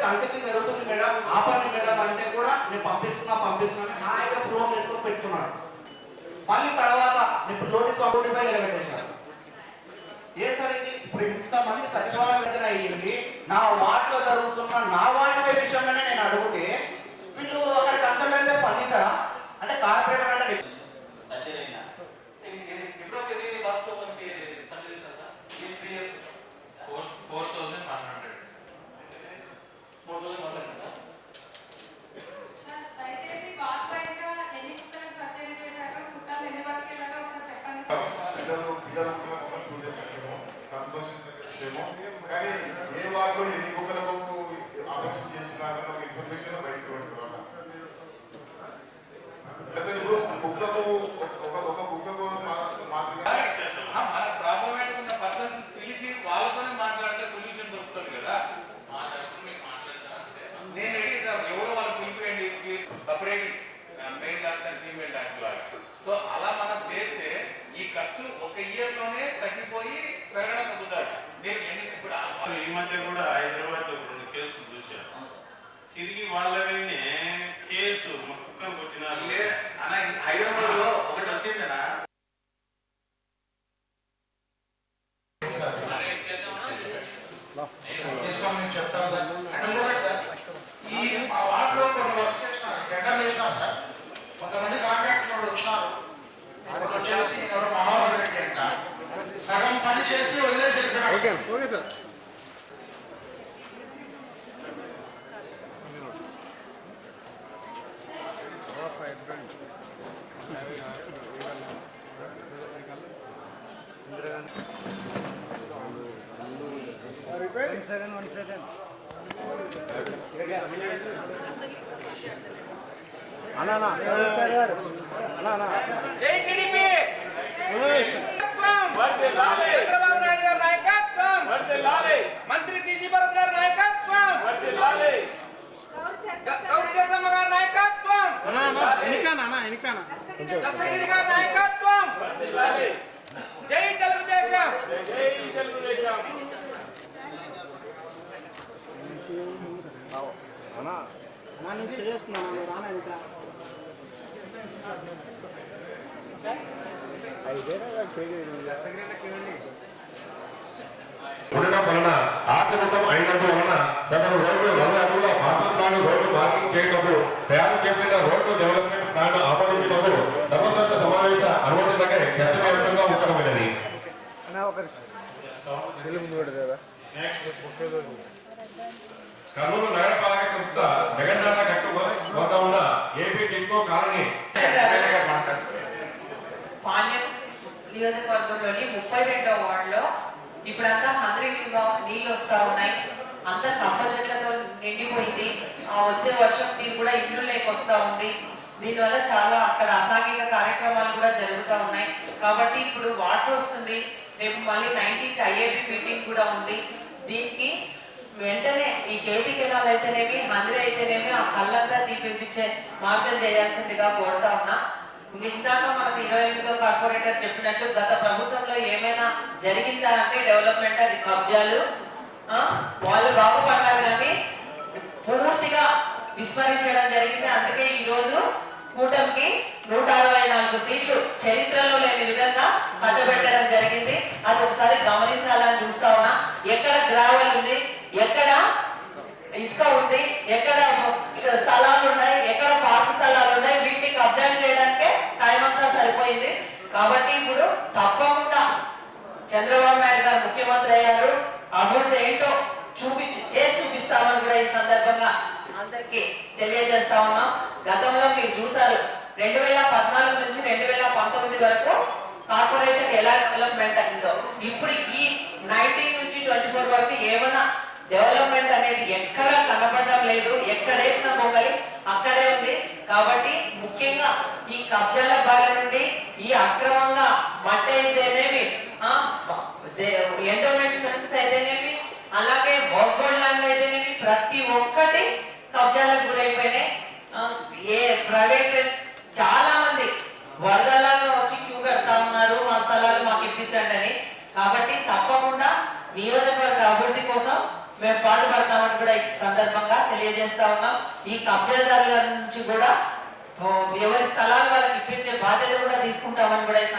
Construction జరుగుతుంది madam, ఆపండి madam అంటే కూడా నేను పంపిస్తున్నా హాయిగా ఫ్లోర్ వేసుకొని పెట్టుకున్నాడు. మళ్ళీ తర్వాత ఇప్పుడు నోటీస్ పంపుడిపై నిలబెట్టేశారు. ఏ సార్ ఇది? ఇప్పుడు ఇంతమంది సచివాలయం వేదన అయ్యింది, నా వార్డులో జరుగుతున్న నా వార్డు విషయంలోనే నేను అడిగితే వీళ్ళు అక్కడ కన్సల్టెంట్ స్పందించారా? అంటే కార్పొరేటర్ అంటే కానీ ఏ వార్డులో ఎన్ని కుక్కలకు ఆపరేషన్ చేస్తున్నారో ఒక ఇన్ఫర్మేషన్ బయటకు వచ్చిన తర్వాత అసలు ఇప్పుడు బుక్లకు ఒక బుక్లకు మాత్రమే మన ప్రాబ్లం ఉన్న పర్సన్స్ పిలిచి వాళ్ళతోనే మాట్లాడితే సొల్యూషన్ దొరుకుతుంది కదా. నేను రెడీ సార్, ఎవరో వాళ్ళు పిలిపియండి separate male docs and female docs లాగా. సో అలా మనం చేస్తే ఈ ఖర్చు ఒక ఇయర్ లోనే తగ్గిపోయి పెరగడం తగ్గుతారు. నేను ఇప్పుడు ఈ మధ్య కూడా హైదరాబాద్ రెండు కేసులు చూశాను. తిరిగి వాళ్ళ కేసు కుక్కలు కొట్టినారు. హైదరాబాద్ లో ఒకటి వచ్చిందనా కొంతమంది కాంట్రాక్టర్ వచ్చినారు, సగం పని చేసి వదిలేసి ఓకే సార్. జై టీడీపీ, చంద్రబాబు నాయుడు గారి నాయకత్వం, మంత్రి టీజీ భరత్ గారి నాయకత్వం, గౌరమ్మ గారి నాయకత్వం, దత్తగిరి గారి నాయకత్వం. జై తెలుగుదేశం. ఉండడం వలన ఆక్రమితం అయినందువలన సదరు రోడ్డు 40 అడుగుల మాస్టర్ ప్లాన్ రోడ్డు మార్కింగ్ చేయటకు తయారు చేపట్టిన రోడ్డు డెవలప్మెంట్ ప్లాన్ ఆమోదించటకు సర్వసభ్య సమావేశ అనుమతులకై చర్చవ్యాప్తంగా ఉత్తరమైనది. కర్నూలు నగరపాలక సంస్థ జగన్నాథ గట్టు వద్ద ఉన్న ఏపీ టింకో కాలనీ పాల్యం నియోజకవర్గంలోని 32వ వార్డులో ఇప్పుడంతా నీళ్ళు వస్తా ఉన్నాయి. అంతా కప్ప చెట్లతో నిండిపోయింది. ఆ వచ్చే వర్షం నీరు కూడా ఇల్లు లేకొస్తా ఉంది. దీనివల్ల చాలా అక్కడ అసాంఘిక కార్యక్రమాలు కూడా జరుగుతూ ఉన్నాయి. కాబట్టి ఇప్పుడు వాటర్ వస్తుంది. రేపు మళ్ళీ 19th ఐఏపీ మీటింగ్ కూడా ఉంది. దీనికి వెంటనే ఈ కేసీ కెనాల్ అయితేనేమి, హంద్రి అయితేనేమి ఆ కళ్ళంతా తీపిచ్చే మార్గం చేయాల్సిందిగా కోరుతా ఉన్నా. ఇందాక మనకు 28వ కార్పొరేటర్ చెప్పినట్లు గత ప్రభుత్వంలో ఏమైనా జరిగిందా అంటే డెవలప్మెంట్ అది కబ్జాలు, వాళ్ళు బాగుపడ్డారు కానీ పూర్తిగా విస్మరించడం జరిగింది. అందుకే ఈరోజు కూటమికి 164 సీట్లు చరిత్రలో లేని విధంగా కట్టబెట్టడం జరిగింది. అది ఒకసారి గమనించాలని చూస్తా ఉన్నా. ఎక్కడ గ్రావెల్ ఉంది, ఎక్కడ ఇసుక ఉంది, ఎక్కడ స్థలాలు ఉన్నాయి, ఎక్కడ పార్క్ స్థలాలు ఉన్నాయి, వీటిని కబ్జా చేయడానికే టైం అంతా సరిపోయింది. కాబట్టి ఇప్పుడు తప్పకుండా చంద్రబాబు నాయుడు గారు ముఖ్యమంత్రి అయ్యారు, అభివృద్ధి ఏంటో చేసి చూపిస్తామని కూడా ఈ సందర్భంగా అందరికీ తెలియజేస్తా ఉన్నాం. గతంలో మీరు చూసారు 2014 నుంచి 2019 వరకు కార్పొరేషన్ ఎలా డెవలప్మెంట్ అయిందో. ఇప్పుడు ఈ 19 నుంచి 24 వరకు ఏమైనా డెవలప్మెంట్ అనేది ఎక్కడ కనపడడం లేదు. ఎక్కడేసిన పొంగలి అక్కడే ఉంది. కాబట్టి ముఖ్యంగా ఈ కబ్జాల బారి నుండి ఈ అక్రమంగా మట్టి అయితేనేమి, ఎండోమెంట్స్ అయితేనేమి, అలాగే బోర్డ్ ల్యాండ్ అయితేనేమి ప్రతి ఒక్కటి కబ్జాలకు గురైపోయినాయి. ఏ ప్రైవేట్ చాలా మంది వరదలాగా వచ్చి క్యూ కడతా ఉన్నారు, మా స్థలాలు మాకు ఇప్పించండి అని. కాబట్టి తప్పకుండా నియోజకవర్గ అభివృద్ధి కోసం మేము పాటుపడతామని కూడా ఈ సందర్భంగా తెలియజేస్తా ఉన్నాం. ఈ కబ్జాదారుల నుంచి కూడా ఎవరి స్థలాలు వాళ్ళకి ఇప్పించే బాధ్యత కూడా తీసుకుంటామని కూడా